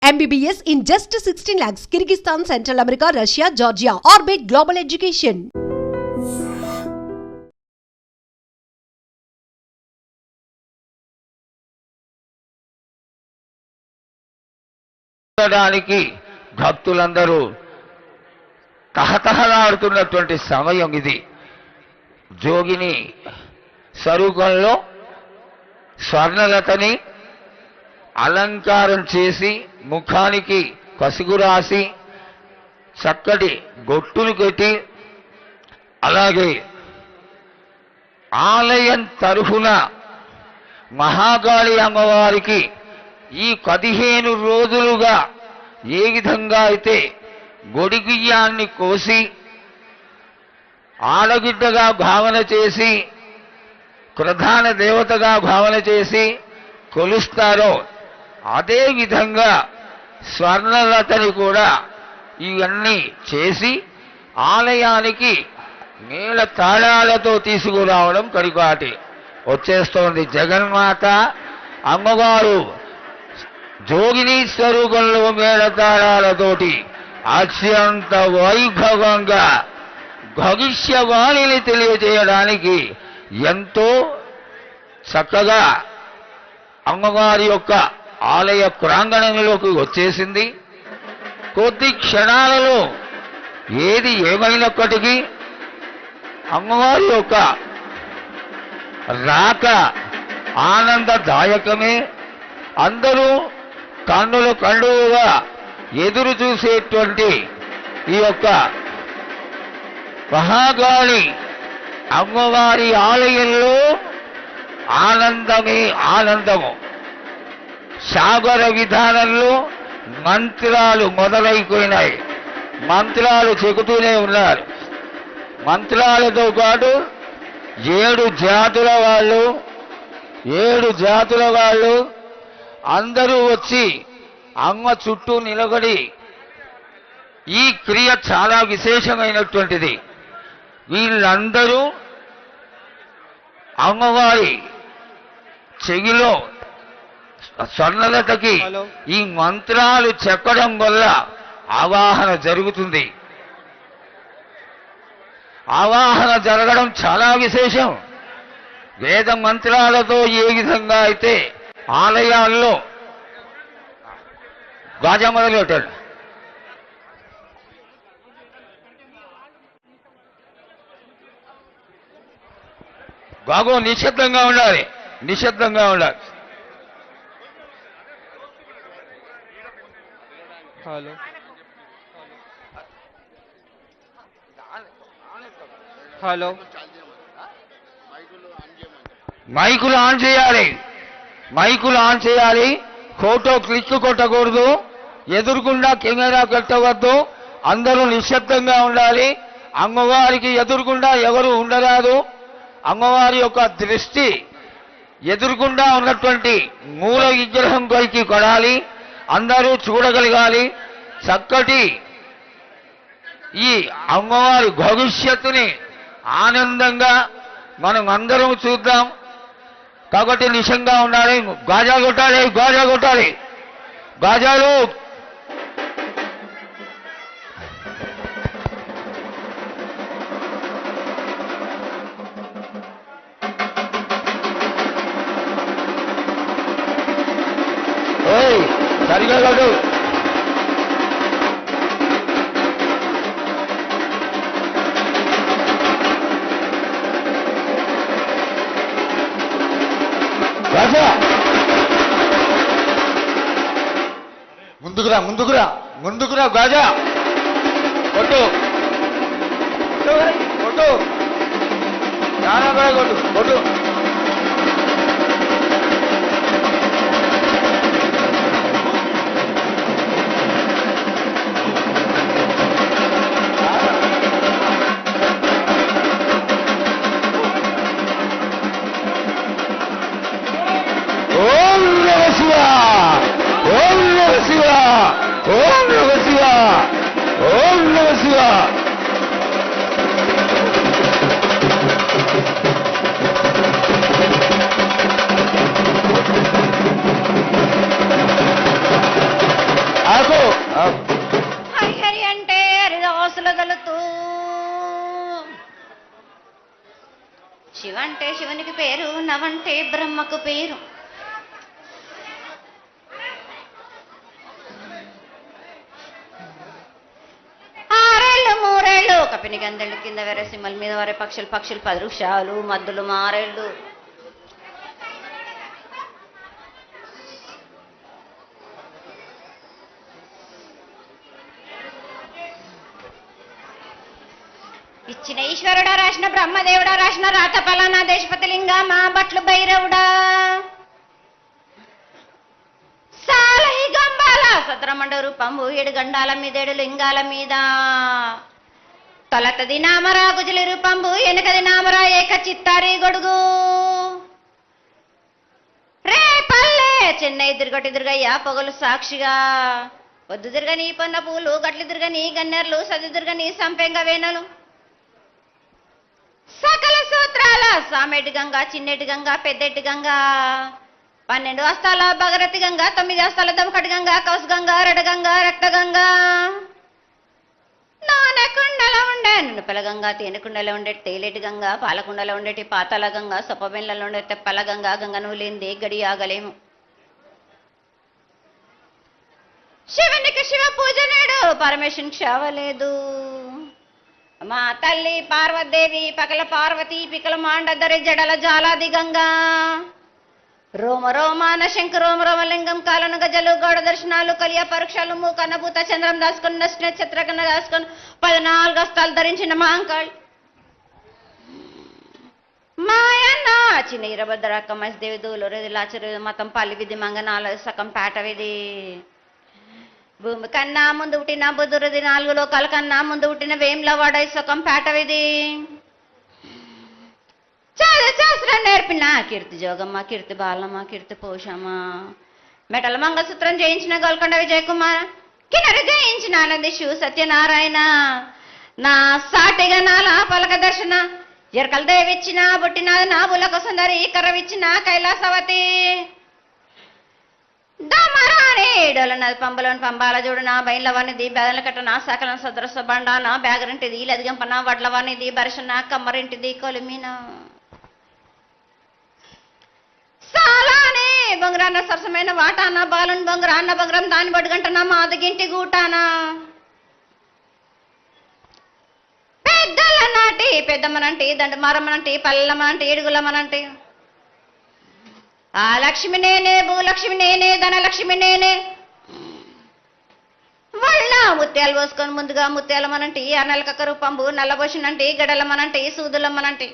MBBS in just 16 lakhs. Kyrgyzstan, Central America, Russia, Georgia. Orbit Global Education. భక్తులందరూ తహతహలాడుతున్నటువంటి సమయం ఇది. జోగిని స్వరూపంలో స్వర్ణలతని అలంకారం చేసి ముఖానికి పసుగు రాసి చక్కటి గొట్టును కొట్టి, అలాగే ఆలయం తరఫున మహాకాళి అమ్మవారికి ఈ 15 రోజులుగా ఏ విధంగా అయితే గొడిగియ్యాన్ని కోసి ఆడగిడ్డగా భావన చేసి ప్రధాన దేవతగా భావన చేసి కొలుస్తారో అదే విధంగా స్వర్ణలతని కూడా ఇవన్నీ చేసి ఆలయానికి మేళ తాళాలతో తీసుకురావడం పరిపాటి వచ్చేస్తోంది. జగన్మాత అమ్మవారు జోగిని స్వరూపంలో మేళతాళాలతోటి అత్యంత వైభవంగా భవిష్యవాణిని తెలియజేయడానికి ఎంతో చక్కగా అమ్మవారి యొక్క ఆలయ ప్రాంగణంలోకి వచ్చేసింది. కొద్ది క్షణాలలో ఏది ఏమైనప్పటికీ అమ్మవారి యొక్క రాక ఆనందదాయకమే. అందరూ కన్నులు కండుగా ఎదురు చూసేటువంటి ఈ యొక్క మహాకాళి అమ్మవారి ఆలయంలో ఆనందమే ఆనందము. సాగర విధానంలో మంత్రాలు మొదలైపోయినాయి. మంత్రాలు చెబుతూనే ఉన్నారు. మంత్రాలతో పాటు 7 జాతుల వాళ్ళు అందరూ వచ్చి అమ్మ చుట్టూ నిలబడి, ఈ క్రియ చాలా విశేషమైనటువంటిది. వీళ్ళందరూ అమ్మవారి చెవిలో స్వర్ణలతకి ఈ మంత్రాలు చెప్పడం వల్ల ఆవాహన జరుగుతుంది. ఆవాహన జరగడం చాలా విశేషం. వేద మంత్రాలతో ఏ విధంగా అయితే ఆలయాల్లో గాజా మొదలుపెట్టాడు. బాగో నిశ్శబ్దంగా ఉండాలి, నిశ్శబ్దంగా ఉండాలి. హలో హలో మైకులు ఆన్ చేయాలి, మైకులు ఆన్ చేయాలి. ఫోటో క్లిక్ కొట్టకూడదు, ఎదురుకుండా కెమెరా పెట్టవద్దు. అందరూ నిశ్శబ్దంగా ఉండాలి. అమ్మవారికి ఎదురుకుండా ఎవరు ఉండరాదు. అమ్మవారి యొక్క దృష్టి ఎదురుకుండా ఉన్నటువంటి మూల విగ్రహం పైకి కొడాలి. అందరూ చూడగలగాలి. చక్కటి ఈ అమ్మవారి భవిష్యత్తుని ఆనందంగా మనం అందరం చూద్దాం. కాబట్టి నిశంగా ఉండాలి. గాజా కొట్టాలి, గాజా కొట్టాలి, గాజాలు. సరిగా కొట్టు. ముందుకురా, ముందుకురా, ముందుకురా. గాజా కొట్టు, కొట్టు, చాలా బాగా కొట్టు, కొట్టు. ఓం నమ శివ, ఓం నమ శివ, ఓం నమ శివ, ఓం నమ శివ. అప్. హరి హరి అంటే హరిదాసుల గలుతూ, శివ అంటే శివునికి పేరు, నవంటే బ్రహ్మకు పేరు. ఆరేళ్ళు మూరేళ్ళు కపిని గందెళ్ళు, కింద వేరే సింహల మీద వరే పక్షులు, పక్షులు 10 వృక్షాలు, మద్దులు మారేళ్ళు. ఇచ్చిన ఈశ్వరుడా, రాసిన బ్రహ్మదేవుడా, రాసిన రాత పలానా దేశపతి లింగా, మా బట్లు భైరవుడా, సాలహి గంబాల సద్రమండ రూపంబు, 7 గండాల మీద 7 లింగాల మీద, తొలతది నామరా గుజలి రూపంబు, వెనుకది నామరా ఏక చిత్తారి గొడుగు, రే పల్లె చెన్నై దిర్గటి దుర్గయ్య పొగలు సాక్షిగా, పొద్దు దిర్గని పొన్న పూలు, గట్లు దిర్గని గన్నెర్లు, సది దిర్గని సంపెంగ వేనలు, సకల సూత్రాల సామెటి గంగా, చిన్నెటి గంగా, పెద్దెటి గంగా, 12 హస్తాల భగరథి గంగా, 9 హస్తాల దమకటి గంగా, కౌసు గంగా, రెడ గంగా, రక్త గంగా, నానకుండలో ఉండే నునుపల గంగా, తేనెకుండలో ఉండే తేలేటి గంగా, పాలకుండలో ఉండేటి పాతాల గంగా, సొప్పబెండ్లలో ఉండే తెప్పల గంగా, గంగ నువ్వు లేనిదే గడి ఆగలేము. శివునికి శివ పూజ నేడు, పరమేశ్వరునికి క్షావలేదు. మా తల్లి పార్వదేవి పకల పార్వతి, పికల మాండదరి జడల జాలాది గంగా, రోమ రోమాన శంకర రోమ రోమలింగం, కాలను గజలు గౌడ దర్శనాలు, కలియ పరీక్షలు, మూకన్నభూత చంద్రం దాసుకొని, నక్షత్ర కన్నా దాసుకొని, 14 హస్తాలు ధరించిన మాంకాళ్ మాయన్న చిన్న ఇరభద్రక్క మసిదేవి దూలూరు లాచరు మతం పల్లి విధి మంగనాలు సకం పేట విధి, భూమి కన్నా ముందు పుట్టిన బుధురది, 4 లోకాల కన్నా ముందు పుట్టిన వేములవాడ సుఖం పేటవిది, శాస్త్రం నేర్పిన కీర్తి జోగమ్మ, కీర్తి బాలమ్మ, కీర్తి పోషమ్మ, మెటల మంగళసూత్రం జయించిన గోల్కొండ విజయ్ కుమార్, కిన్నరి జయించిన ఆనందిషు సత్యనారాయణ, నా సాటిగా నాల పలక దర్శన, ఎరకల దేవిచ్చిన బుట్టిన నా బులక సుందరి, కర్రవిచ్చిన కైలాసవతి, దమరాణి డోలనది పంబలోని పంబాల చూడన, బయలవనిది బెదల కట్టన, సకల సదరస బండాన, బ్యాగరింటిది లదిగంపన, వడ్లవనిది బరిసన, కమ్మరింటిది కొలిమిన, సాలానే బొంగరాన్న సరసమైన వాటాన, బాలుని బొంగరాన్న బొంగరం దాని బొడుగంటన, మాదిగింటి గూటాన, పెద్దల నాటి పెద్దమ్మనంటి, దండమారమ్మనంటి, పల్లమ్మనంటి, ఏడుగులమ్మనంటి, ఆ లక్ష్మి నేనే, భూలక్ష్మి నేనే, ధనలక్ష్మి నేనే, వాళ్ళ ముత్యాలు పోసుకొని ముందుగా ముత్యాలమ్మనంటి, ఆ నెలకక్క రూపంబు, నల్లబోషనంటి, గడలమ్మనంటి, సూదులమ్మనంటి,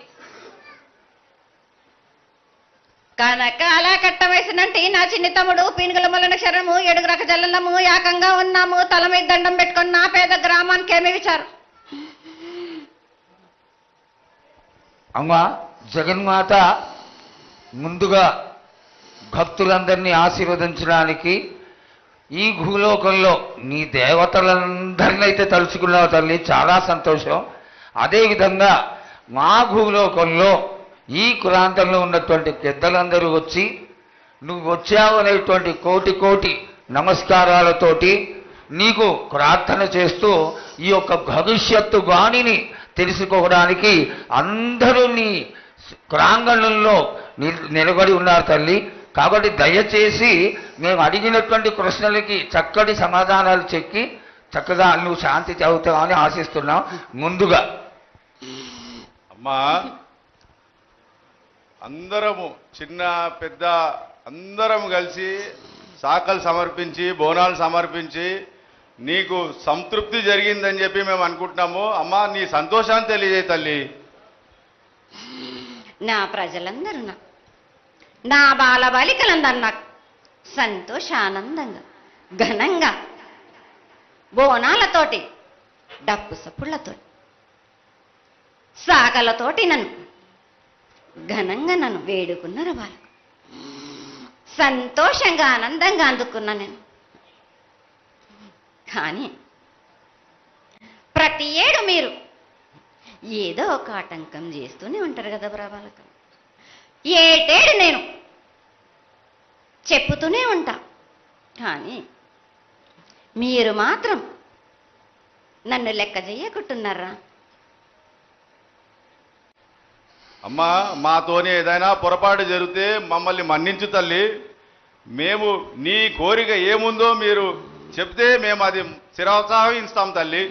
కనక అలా కట్ట వేసినంటి నా చిన్ని తమ్ముడు, పీనుగల మొలన శరణము, 7 రక జల్లము, ఏకంగా ఉన్నాము, తల మీద దండం పెట్టుకొని నా పేద గ్రామానికి ఏమి విచారు. అమ్మా జగన్మాత ముందుగా భక్తులందరినీ ఆశీర్వదించడానికి ఈ భూలోకంలో నీ దేవతలందరినీ అయితే తలుచుకున్నావు తల్లి, చాలా సంతోషం. అదేవిధంగా మా భూలోకంలో ఈ ప్రాంతంలో ఉన్నటువంటి పెద్దలందరూ వచ్చి నువ్వు వచ్చావు అనేటువంటి కోటి కోటి నమస్కారాలతోటి నీకు ప్రార్థన చేస్తూ ఈ యొక్క భవిష్యత్తు వాణిని తెలుసుకోవడానికి అందరూ నీ ప్రాంగణంలో నిలబడి ఉన్నారు తల్లి. కాబట్టి దయచేసి మేము అడిగినటువంటి ప్రశ్నలకి చక్కటి సమాధానాలు చెక్కి చక్కగా నువ్వు శాంతి చదువుతావని ఆశిస్తున్నాం. ముందుగా అమ్మా, అందరము చిన్న పెద్ద అందరం కలిసి శాఖలు సమర్పించి బోనాలు సమర్పించి నీకు సంతృప్తి జరిగిందని చెప్పి మేము అనుకుంటున్నాము. అమ్మా, నీ సంతోషాన్ని తెలియజే తల్లి. నా ప్రజలందరూ నా బాలబాలికలందరూ నాకు సంతోషానందంగా ఘనంగా బోనాలతోటి డప్పు సప్పుళ్లతోటి శాఖలతోటి నన్ను ఘనంగా నన్ను వేడుకున్నారు. వాళ్ళు సంతోషంగా ఆనందంగా అందుకున్నా నేను. కానీ ప్రతి ఏడు మీరు ఏదో ఒక ఆటంకం చేస్తూనే ఉంటారు కదా బ్రాబాలకు. ఏటేడు నేను చెప్పుతూనే ఉంటా, కానీ మీరు మాత్రం నన్ను లెక్క చెయ్యకుంటున్నారా? అమ్మా, మాతోని ఏదైనా పొరపాటు జరిగితే మమ్మల్ని మన్నించు తల్లి. మేము నీ కోరిక ఏముందో మీరు చెప్తే మేము అది శిరోత్సాహిస్తాం తల్లి.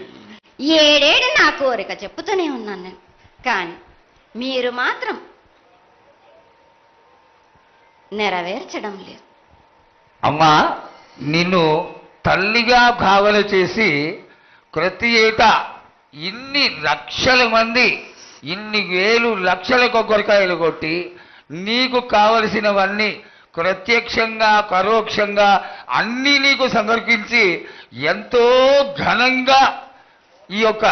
ఏడేడు నా కోరిక చెప్పుతూనే ఉన్నాను నేను, కానీ మీరు మాత్రం నెరవేర్చడం లేదు. అమ్మా, నిన్ను తల్లిగా భావన చేసి ప్రతి ఏటా ఇన్ని లక్షల మంది ఇన్ని వేలు లక్షల కొబ్బరికాయలు కొట్టి నీకు కావలసినవన్నీ ప్రత్యక్షంగా పరోక్షంగా అన్నీ నీకు సమర్పించి ఎంతో ఘనంగా ఈ యొక్క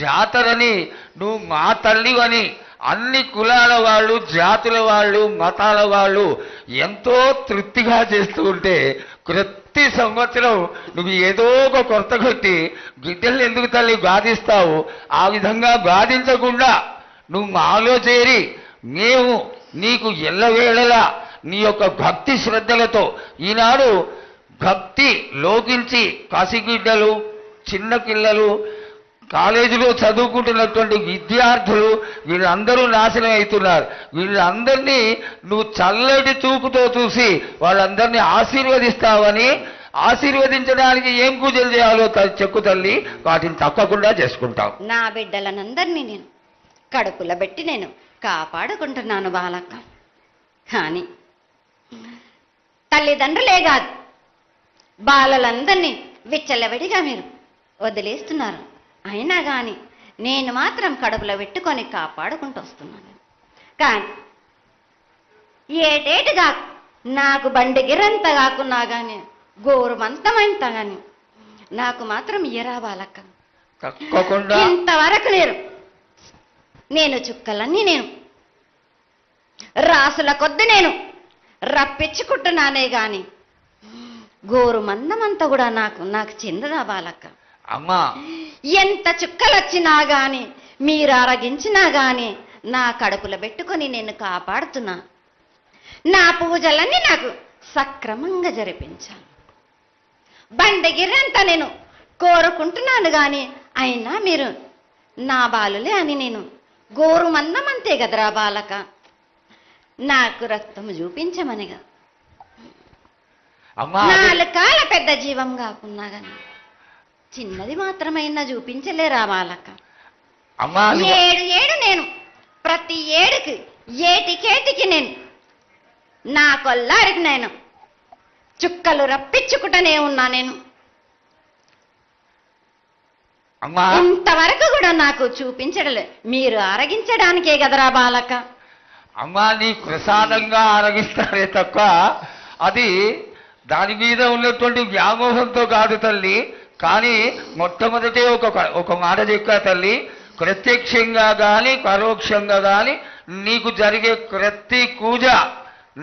జాతరని నువ్వు మా తల్లివని అన్ని కులాల వాళ్ళు, జాతుల వాళ్ళు, మతాల వాళ్ళు ఎంతో తృప్తిగా చేస్తూ ఉంటే ప్రతి సంవత్సరం నువ్వు ఏదో ఒక కొరత కొట్టి బిడ్డలు ఎందుకు తల్లి బాధిస్తావు? ఆ విధంగా బాధించకుండా నువ్వు మాలో చేరి మేము నీకు ఎల్లవేళలా నీ యొక్క భక్తి శ్రద్ధలతో ఈనాడు భక్తి లోకించి కాశీగిడ్డలు, చిన్న పిల్లలు, కాలేజీలో చదువుకుంటున్నటువంటి విద్యార్థులు వీళ్ళందరూ నాశనం అవుతున్నారు. వీళ్ళందరినీ నువ్వు చల్లటి చూపుతో చూసి వాళ్ళందరినీ ఆశీర్వదిస్తావని, ఆశీర్వదించడానికి ఏం పూజలు చేయాలో చెక్కు తల్లి, వాటిని తప్పకుండా చేసుకుంటాం. నా బిడ్డలనందరినీ నేను కడుపుల పెట్టి నేను కాపాడుకుంటున్నాను బాలక్క. కానీ తల్లిదండ్రులే కాదు, బాలలందరినీ విచ్చలవిడిగా మీరు వదిలేస్తున్నారు. అయినా కానీ నేను మాత్రం కడుపులో పెట్టుకొని కాపాడుకుంటూ వస్తున్నాను. కానీ ఏటేటుగా నాకు బండి గిరంత కాకున్నా కానీ గోరుమంతమంత కానీ నాకు మాత్రం ఇయ్యరా బాలక్క. తప్పకుండా ఇంతవరకు నేను చుక్కలన్నీ నేను రాసుల కొద్ది నేను రప్పించుకుంటున్నానే గాని గోరు మందమంతా కూడా నాకు చెందదా బాలక్క. అమ్మా, ఎంత చుక్కలు వచ్చినా గాని మీరు అరగించినా గాని నా కడుపులో పెట్టుకొని నేను కాపాడుతున్నా. నా పూజలన్నీ నాకు సక్రమంగా జరిపించాను. బండగిరంతా నేను కోరుకుంటున్నాను గాని అయినా మీరు నా బాలులే అని నేను గోరు మందమంతే కదరా బాలక. నాకు రక్తం చూపించమనిగా అమ్మా, 4 కాళ్ళ పెద్ద జీవం కాకున్నా గాని చిన్నది మాత్రమైనా చూపించలేరా బాలక. అమ్మా, ఏడు నేను ప్రతి ఏడుకి ఏటికేటికి నేను నా కొల్లారికి నేను చుక్కలు రప్పించుకుంటూనే ఉన్నా. నేను అమ్మా, ఇంతవరకు కూడా నాకు చూపించడలే, మీరు ఆరగించడానికే కదరా బాలక. అమ్మా, నీ ప్రసాదంగా ఆరగిస్తారే తప్ప అది దాని మీద ఉన్నటువంటి వ్యామోహంతో కాదు తల్లి. కానీ మొట్టమొదటే ఒక మాట చెప్పా తల్లి, ప్రత్యక్షంగా కానీ పరోక్షంగా కానీ నీకు జరిగే ప్రతి పూజ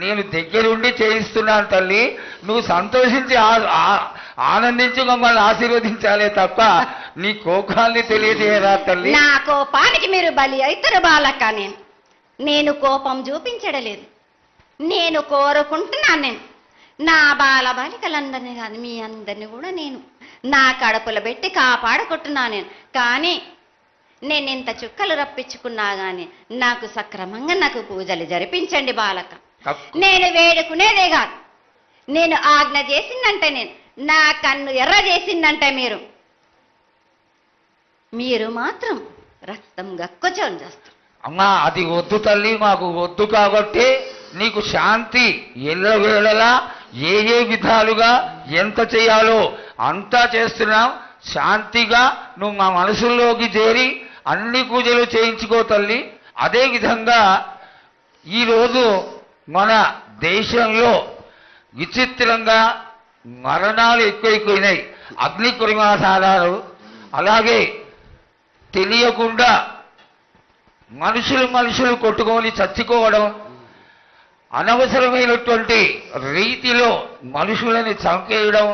నేను దగ్గరుండి చేయిస్తున్నాను తల్లి. నువ్వు సంతోషించి ఆనందించి మమ్మల్ని ఆశీర్వదించాలే తప్ప నీ కోపాన్ని తెలియజేయరా తల్లి. నా కోపానికి మీరు బలి అవుతారు బాలక. నేను కోపం చూపించడలేదు, నేను కోరుకుంటున్నాను. నేను నా బాల బాలికలందరినీ కాదు మీ అందరినీ కూడా నేను నా కడుపులో పెట్టి కాపాడుకుంటున్నాను. కానీ నేను ఇంత చుక్కలు రప్పించుకున్నా కానీ నాకు సక్రమంగా నాకు పూజలు జరిపించండి బాలక. నేను వేడుకునేదే కాదు, నేను ఆజ్ఞ చేసిందంటే నేను నా కన్ను ఎర్ర చేసిందంటే మీరు మాత్రం రక్తం గక్కుచోని చేస్తారు. అమ్మా, అది వద్దు తల్లి, మాకు వద్దు. కాబట్టి నీకు శాంతి ఎల్లవేళలా ఏ విధాలుగా ఎంత చేయాలో అంతా చేస్తున్నాం. శాంతిగా నువ్వు మా మనసుల్లోకి చేరి అన్ని పూజలు చేయించుకో తల్లి. అదేవిధంగా ఈరోజు మన దేశంలో విచిత్రంగా మరణాలు ఎక్కువైపోయినాయి. అగ్ని ప్రమాదాలు, అలాగే తెలియకుండా మనుషులు కొట్టుకొని చచ్చిపోవడం, అనవసరమైనటువంటి రీతిలో మనుషులని చంపేయడం,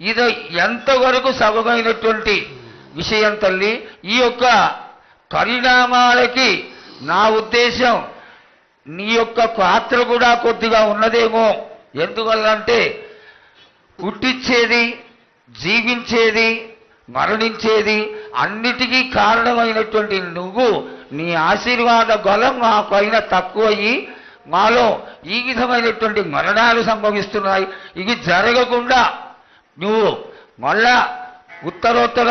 ఇది ఎంతవరకు సబమైనటువంటి విషయం తల్లి. ఈ యొక్క పరిణామాలకి నా ఉద్దేశం నీ యొక్క పాత్ర కూడా కొద్దిగా ఉన్నదేమో. ఎందువల్లంటే పుట్టించేది జీవించేది మరణించేది అన్నిటికీ కారణమైనటువంటి నువ్వు నీ ఆశీర్వాద బలం మా పైన తక్కువయ్యి మాలో ఈ విధమైనటువంటి మరణాలు సంభవిస్తున్నాయి. ఇవి జరగకుండా నువ్వు మళ్ళా ఉత్తరోత్తర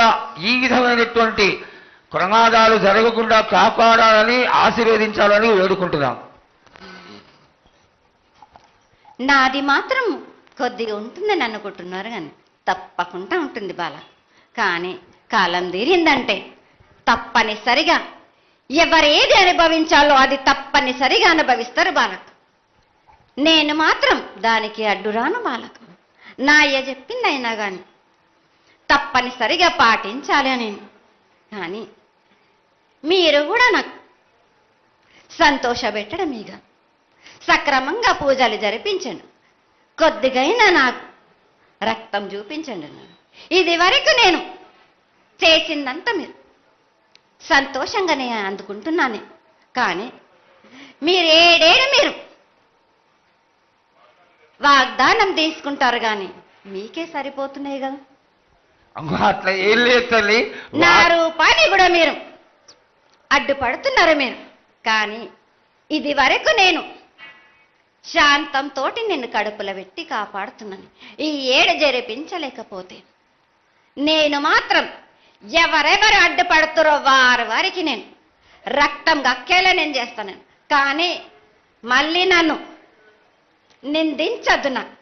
ఈ విధమైనటువంటి ప్రమాదాలు జరగకుండా కాపాడాలని ఆశీర్వదించాలని వేడుకుంటున్నాం. నాది మాత్రం కొద్దిగా ఉంటుందని అనుకుంటున్నారు, కానీ తప్పకుండా ఉంటుంది బాల. కానీ కాలం తీరిందంటే తప్పనిసరిగా ఎవరేది అనుభవించాలో అది తప్పనిసరిగా అనుభవిస్తారు బాలక. నేను మాత్రం దానికి అడ్డురాను బాలక. నా అయ్య చెప్పిందైనా కానీ తప్పనిసరిగా పాటించాలి నేను. కానీ మీరు కూడా నాకు సంతోషపెట్టడమీగా సక్రమంగా పూజలు జరిపించండి, కొద్దిగైనా నాకు రక్తం చూపించండి. ఇది వరకు నేను చేసిందంతా మీరు సంతోషంగానే అందుకుంటున్నాను. కానీ మీరు ఏడేడు మీరు వాగ్దానం తీసుకుంటారు, కానీ మీకే సరిపోతున్నాయి కదా. అట్లా ఏం లేదు తల్లి. నా రూపాన్ని కూడా మీరు అడ్డుపడుతున్నారు మీరు. కానీ ఇది వరకు నేను శాంతంతో నిన్ను కడుపులో పెట్టి కాపాడుతున్నాను. ఈ ఏడు జరిపించలేకపోతే నేను మాత్రం ఎవరెవరు అడ్డుపడుతారో వారికి నేను రక్తం గక్కేలా నేను చేస్తాను. కానీ మళ్ళీ నన్ను నిందించద్దు. నాకు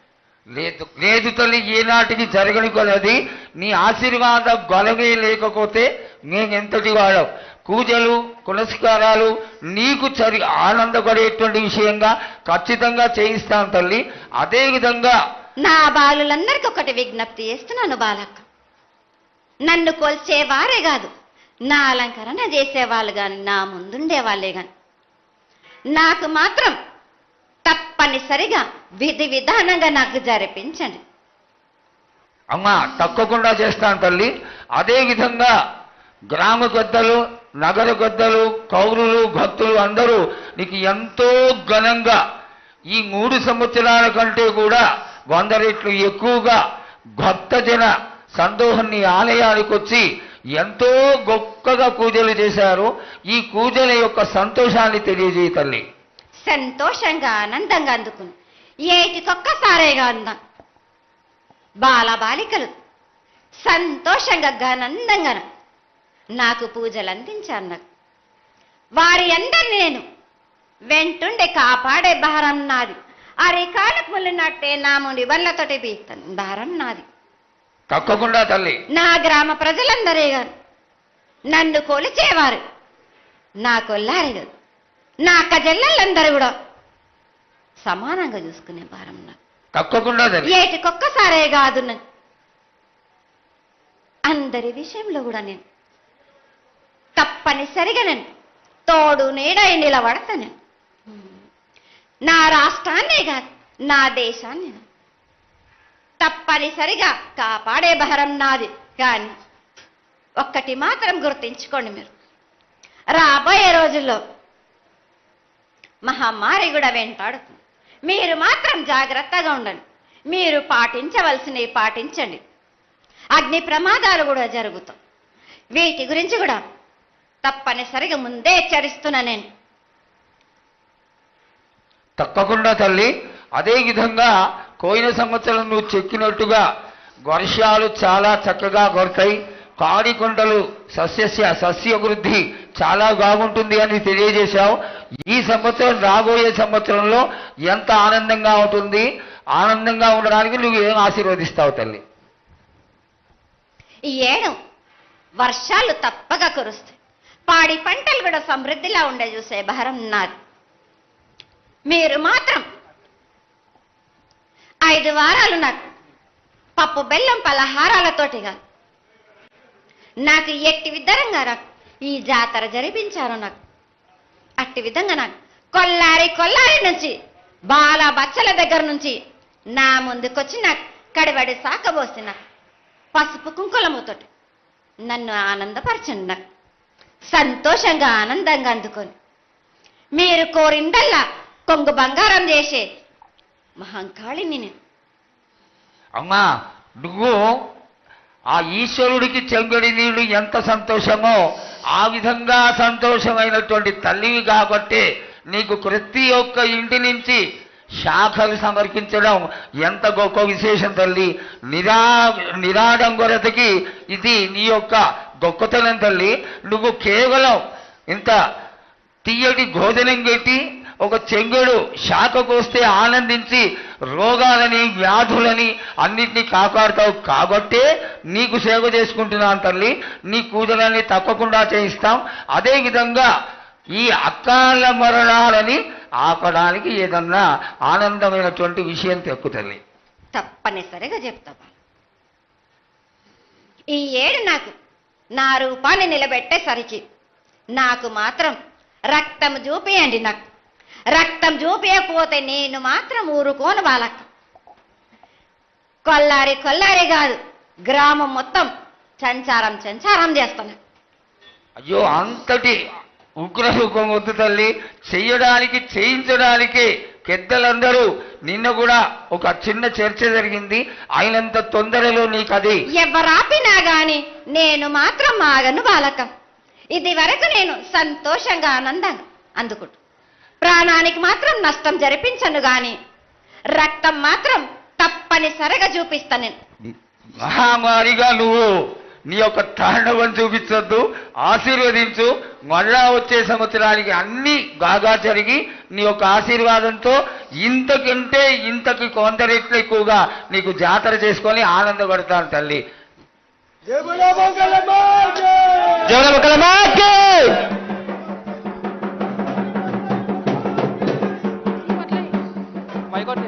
లేదు లేదు తల్లి, ఏనాటికి జరగని కొలది నీ ఆశీర్వాద గొలవే లేకపోతే మేమెంతటి వాడు. పూజలు పునస్కారాలు నీకు ఆనందపడేటువంటి విషయంగా ఖచ్చితంగా చేయిస్తాను తల్లి. అదేవిధంగా నా బాలులందరికీ ఒకటి విజ్ఞప్తి చేస్తున్నాను బాలక్క. నన్ను కొల్చేవారే కాదు, నా అలంకరణ చేసేవాళ్ళు కానీ నా ముందుండే వాళ్ళే కానీ నాకు మాత్రం తప్పనిసరిగా విధి విధానంగా నాకు జరిపించండి. అమ్మా తప్పకుండా చేస్తాను తల్లి. అదేవిధంగా గ్రామ పెద్దలు, నగర పెద్దలు, కౌరులు, భక్తులు అందరూ నీకు ఎంతో ఘనంగా ఈ 3 సంవత్సరాల కంటే కూడా 100 రెట్లు ఎక్కువగా భక్తజన సందోహం నీ ఆలయానికి వచ్చి ఎంతో గొప్పగా పూజలు చేశారు. ఈ పూజల యొక్క సంతోషాన్ని తెలియజేయ తల్లి. సంతోషంగా ఆనందంగా అందుకుని ఏటికొక్కసారేగా అందం బాలబాలికలు సంతోషంగా ఆనందంగా నాకు పూజలు అందించాను. నాకు వారి అందరినీ నేను వెంటుండే కాపాడే భారం నాది. అరికాలకు ముళ్ళినట్టే నాముని వల్లతోటి బీస్తాను భారం నాది. తప్పకుండా తల్లి. నా గ్రామ ప్రజలందరే గారు నన్ను కొలిచేవారు నా కొల్లారే గారు నా అక్కజెల్లెళ్ళందరూ కూడా సమానంగా చూసుకునే భారం నాకు. తప్పకుండా తల్లి. ఏటికొక్కసారే కాదు, అందరి విషయంలో కూడా నేను తప్పనిసరిగా నేను తోడు నీడై నిలబడతాను. నా రాష్ట్రాన్నే కాదు నా దేశాన్ని తప్పనిసరిగా కాపాడే భారం నాది. కానీ ఒక్కటి మాత్రం గుర్తించుకోండి, మీరు రాబోయే రోజుల్లో మహమ్మారి కూడా వెంటాడుతుంది. మీరు మాత్రం జాగ్రత్తగా ఉండండి. మీరు పాటించవలసినవి పాటించండి. అగ్ని ప్రమాదాలు కూడా జరుగుతాయి. వీటి గురించి కూడా తప్పనిసరిగా ముందే హెచ్చరిస్తున్నా నేను. తప్పకుండా తల్లి. అదేవిధంగా పోయిన సంవత్సరం నువ్వు చెక్కినట్టుగా వర్షాలు చాలా చక్కగా కొడతాయి. కాడికొండలు సస్యవృద్ధి చాలా బాగుంటుంది అని తెలియజేశావు. ఈ సంవత్సరం రాబోయే సంవత్సరంలో ఎంత ఆనందంగా ఉంటుంది, ఆనందంగా ఉండడానికి నువ్వు ఏం ఆశీర్వదిస్తావు తల్లి? ఈ ఏడు వర్షాలు తప్పగా కురుస్తాయి. పాడి పంటలు కూడా సమృద్ధిలా ఉండే చూసే భారం నాది. మీరు మాత్రం 5 వారాలు నాకు పప్పు బెల్లం పలహారాలతోటి కాదు, నాకు ఎట్టి విధంగా నాకు ఈ జాతర జరిపించారు. నాకు అట్టి విధంగా నాకు కొల్లారి నుంచి బాల బచ్చల దగ్గర నుంచి నా ముందుకొచ్చి నాకు కడివడి సాకబోసి నాకు పసుపు కుంకులముతోటి నన్ను ఆనందపరచండి. నాకు సంతోషంగా ఆనందంగా అందుకొని మీరు కోరిందల్లా కొంగు బంగారం చేసే మహంకాళిని నేను. అమ్మా నువ్వు ఆ ఈశ్వరుడికి చెంగడి నీళ్లు ఎంత సంతోషమో ఆ విధంగా సంతోషమైనటువంటి తల్లివి కాబట్టి నీకు ప్రతి ఒక్క ఇంటి నుంచి శాఖలు సమర్పించడం ఎంత గొప్ప విశేషం తల్లి. నిరాడంబరతకి ఇది నీ యొక్క గొప్పతనం తల్లి. నువ్వు కేవలం ఇంత తీయటి భోజనం పెట్టి ఒక చెంగుడు శాఖకు వస్తే ఆనందించి రోగాలని వ్యాధులని అన్నిటినీ కాపాడుతావు కాబట్టే నీకు సేవ చేసుకుంటున్నాను తల్లి. నీ పూజలన్నీ తప్పకుండా చేయిస్తాం. అదేవిధంగా ఈ అకాల మరణాలని ఆపడానికి ఏదన్నా ఆనందమైనటువంటి విషయం తెక్కు తల్లి. తప్పనిసరిగా చెప్తా. ఈ ఏడు నాకు నా రూపాన్ని నిలబెట్టేసరికి నాకు మాత్రం రక్తం చూపియండి. నాకు రక్తం చూపించకపోతే నేను మాత్రం ఊరుకోను. వాళ్ళకు కొల్లారి కాదు, గ్రామం మొత్తం సంచారం చేస్తాను. అయ్యో, అంతటి ఉగ్రసుఖం వద్దు తల్లి. చెయ్యడానికి చేయించడానికి పెద్దలందరూ నిన్న కూడా ఒక చిన్న చర్చ జరిగింది. అయినంత తొందరలో నీకు అది ఎవరాపినా గాని నేను మాత్రం ఆగను బాలకం. ఇది వరకు నేను సంతోషంగా ఆనందంగా అందుకుంటు. ప్రాణానికి మాత్రం నష్టం జరిపించను గాని రక్తం మాత్రం తప్పనిసరిగా చూపిస్తాను. నేను మహామారిగా నువ్వు నీ యొక్క తాండవం చూపించొద్దు, ఆశీర్వదించు. మళ్ళా వచ్చే సంవత్సరానికి అన్ని బాగా జరిగి నీ యొక్క ఆశీర్వాదంతో ఇంతకంటే ఇంతకి కొంత రెట్లు ఎక్కువగా నీకు జాతర చేసుకొని ఆనందపడతాను తల్లి. My God